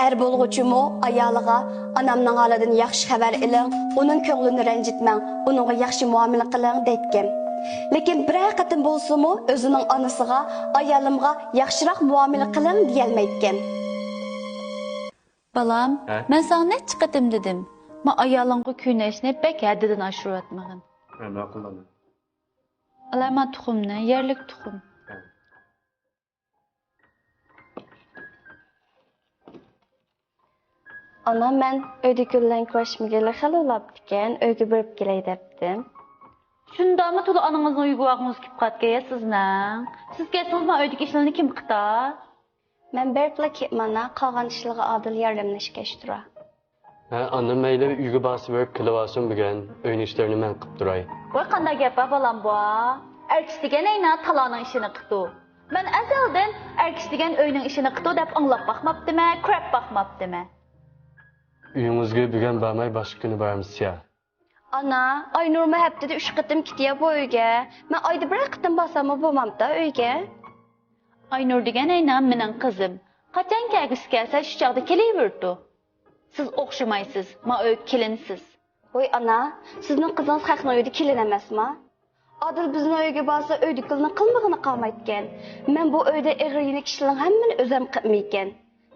Er bo'lg'uchimi ayoliga onamning holidan yaxshi xabar iling, uning ko'nglini ranjitmang, uningga yaxshi muomala qiling deytgan. Lekin bir qatim bo'lsa-mu o'zining onasiga, ayolimga yaxshiroq muomala qiling deyolmayotgan. Balam, men sana necha qatim dedim. Men ayolingga kuynashni bek haddidan oshiryapmag'in. Ma'qulman. Alama tuxumni, yerlik tuxum. Ana men uyda gullan ko'rishmagani xali ulabdikan, uyga borib kelay debdim. Shundami to'la onangizning uyiga vaqtimiz kelib qatgan sizning? Siz kelsangiz men uydagi ishlarni kim qilar? Men beribla ketmana qolgan ishlarga adil yordamlashga Anam mayli uyga bosib borib kelib olsin bugun uyning ishlarini men qilib turay. Voy qanday gap balam bu? Erkish degan ayna talaning ishini qildi. Men azaldan erkish degan uyning ishini qildi deb anglab baxmabdimi, ko'rib baxmabdimi? Uyingizga bugun bormay boshqa kuni boramiz ya. Ana, Aynurma haftada 3 qatim ketiya bu uyga. Men oyda bir qatim borsam bo'lmamda uyga. Aynur degan ayna mening qizim. Qachon kelgisi kelsa shu chaqda kelaverdi. Siz o'xshamaysiz, men uy kelinsiz. Voy ana, sizning qizingiz haqni uyda kelin emasmi? Adil bizning uyga borsa uyda qilni qilmag'ini qolmaydigan. Men bu uyda eg'riyini kishilarning hammani o'zim qilmaykan.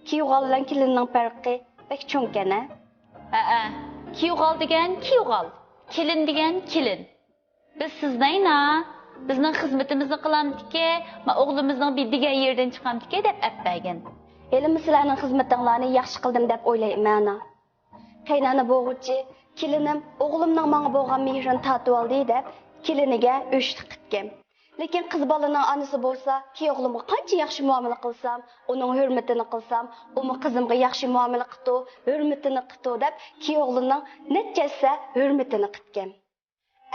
Kiyog'al bilan kelinning farqi bek cho'nkana. Kiyog'al degan kiyog'al, kelin degan kelin. Biz siznayna, bizning xizmatimizni qilamdiki, men o'g'limizning bir degan yerdan chiqamdiki deb appagan. Elim sizlarning xizmatinglarni yaxshi qildim deb o'ylayman. Qaynona bo'g'uchi, kelinim o'g'limning menga bo'lgan mehrini tatib oldi deb keliniga o'shti qitgan. Lekin qiz bolaning onasi bo'lsa, kiyog'limga qancha yaxshi muomala qilsam, uning hurmatini qilsam, uni qizimga yaxshi muomala qildi, hurmatini qildi deb kiyog'lining nechasi hurmatini qitgan.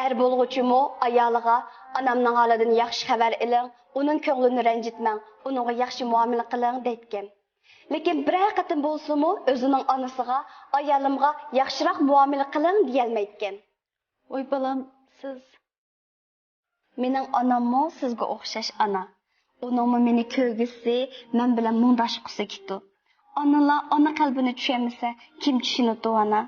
Er bo'lg'uchimi ayoliga onamning holidan yaxshi xabar iling, uning ko'nglini ranjitmang, uningga yaxshi muomala qiling deytgan. Lekin bir qatim bo'lsa-mu o'zining onasiga, ayolimga yaxshiroq muomala qiling deyolmayotgan. Voy balam, siz mening onammi sizga o'xshash ona. Uningmi meni ko'rgisi, men bilan mundashqisi ketdi. Onalar ona qalbini tushunmasa, kim tushunadi ona?